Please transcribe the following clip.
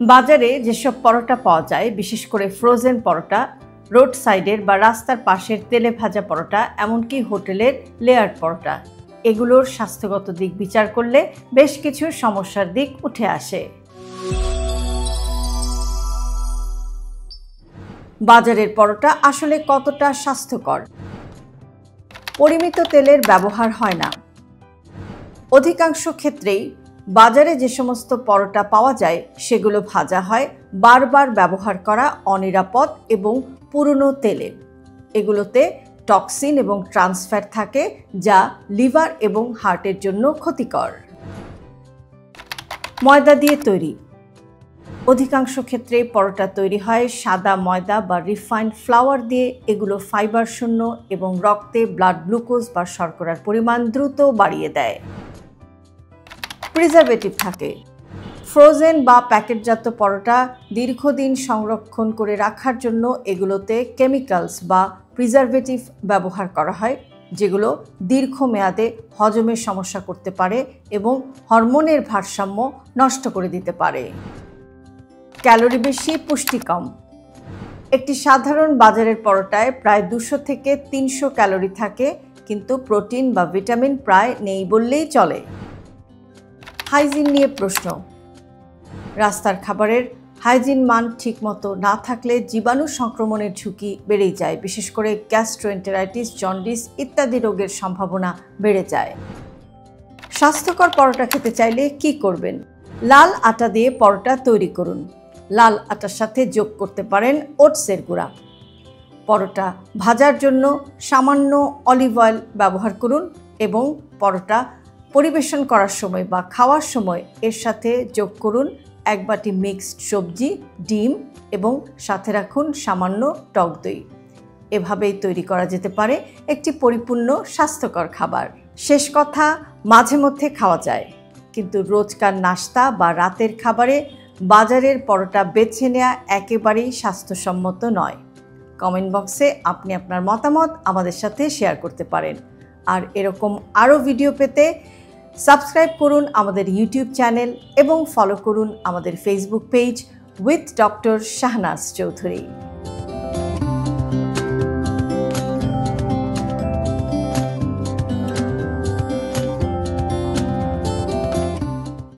বাজারে যেসব পরোটা পাওয়া যায়, বিশেষ করে ফ্রোজেন পরোটা, রোড সাইডের বা রাস্তার পাশের তেলে ভাজা পরোটা, এমনকি হোটেলের লেয়ার পরোটা, এগুলোর স্বাস্থ্যগত দিক বিচার করলে বেশ কিছু সমস্যার দিক উঠে আসে। বাজারের পরোটা আসলে কতটা স্বাস্থ্যকর? পরিমিত তেলের ব্যবহার হয় না। অধিকাংশ ক্ষেত্রেই বাজারে যে সমস্ত পরোটা পাওয়া যায় সেগুলো ভাজা হয় বারবার ব্যবহার করা অনিরাপদ এবং পুরনো তেলে। এগুলোতে টক্সিন এবং ট্রান্স ফ্যাট থাকে, যা লিভার এবং হার্টের জন্য ক্ষতিকর। ময়দা দিয়ে তৈরি। অধিকাংশ ক্ষেত্রে পরোটা তৈরি হয় সাদা ময়দা বা রিফাইন্ড ফ্লাওয়ার দিয়ে। এগুলো ফাইবার শূন্য এবং রক্তে ব্লাড গ্লুকোজ বা শর্করার পরিমাণ দ্রুত বাড়িয়ে দেয়। প্রিজারভেটিভ থাকে। ফ্রোজেন বা প্যাকেটজাত পরোটা দীর্ঘদিন সংরক্ষণ করে রাখার জন্য এগুলোতে কেমিক্যালস বা প্রিজারভেটিভ ব্যবহার করা হয়, যেগুলো দীর্ঘমেয়াদে হজমের সমস্যা করতে পারে এবং হরমোনের ভারসাম্য নষ্ট করে দিতে পারে। ক্যালোরি বেশি, পুষ্টি কম। একটি সাধারণ বাজারের পরোটায় প্রায় 200 থেকে 300 ক্যালোরি থাকে, কিন্তু প্রোটিন বা ভিটামিন প্রায় নেই বললেই চলে। হাইজিন নিয়ে প্রশ্ন। রাস্তার খাবারের হাইজিন মান ঠিকমতো না থাকলে জীবাণু সংক্রমণের ঝুঁকি বেড়েই যায়। বিশেষ করে গ্যাস্ট্রোএন্টেরাইটিস, জন্ডিস ইত্যাদি রোগের সম্ভাবনা বেড়ে যায়। স্বাস্থ্যকর পরোটা খেতে চাইলে কি করবেন? লাল আটা দিয়ে পরোটা তৈরি করুন। লাল আটার সাথে যোগ করতে পারেন ওটসের গুঁড়া। পরোটা ভাজার জন্য সামান্য অলিভ অয়েল ব্যবহার করুন এবং পরোটা পরিবেশন করার সময় বা খাওয়ার সময় এর সাথে যোগ করুন 1 বাটি মিক্সড সবজি, ডিম এবং সাথে রাখুন সামান্য টক দই। এভাবেই তৈরি করা যেতে পারে একটি পরিপূর্ণ স্বাস্থ্যকর খাবার। শেষ কথা, মাঝে মধ্যে খাওয়া যায়, কিন্তু রোজকার নাস্তা বা রাতের খাবারে বাজারের পরোটা বেছে নেওয়া একেবারেই স্বাস্থ্যসম্মত নয়। কমেন্ট বক্সে আপনি আপনার মতামত আমাদের সাথে শেয়ার করতে পারেন। আর এরকম আরও ভিডিও পেতে সাবস্ক্রাইব করুন আমাদের ইউটিউব চ্যানেল এবং ফলো করুন আমাদের Facebook page with doctor Shahnaz Chowdhury.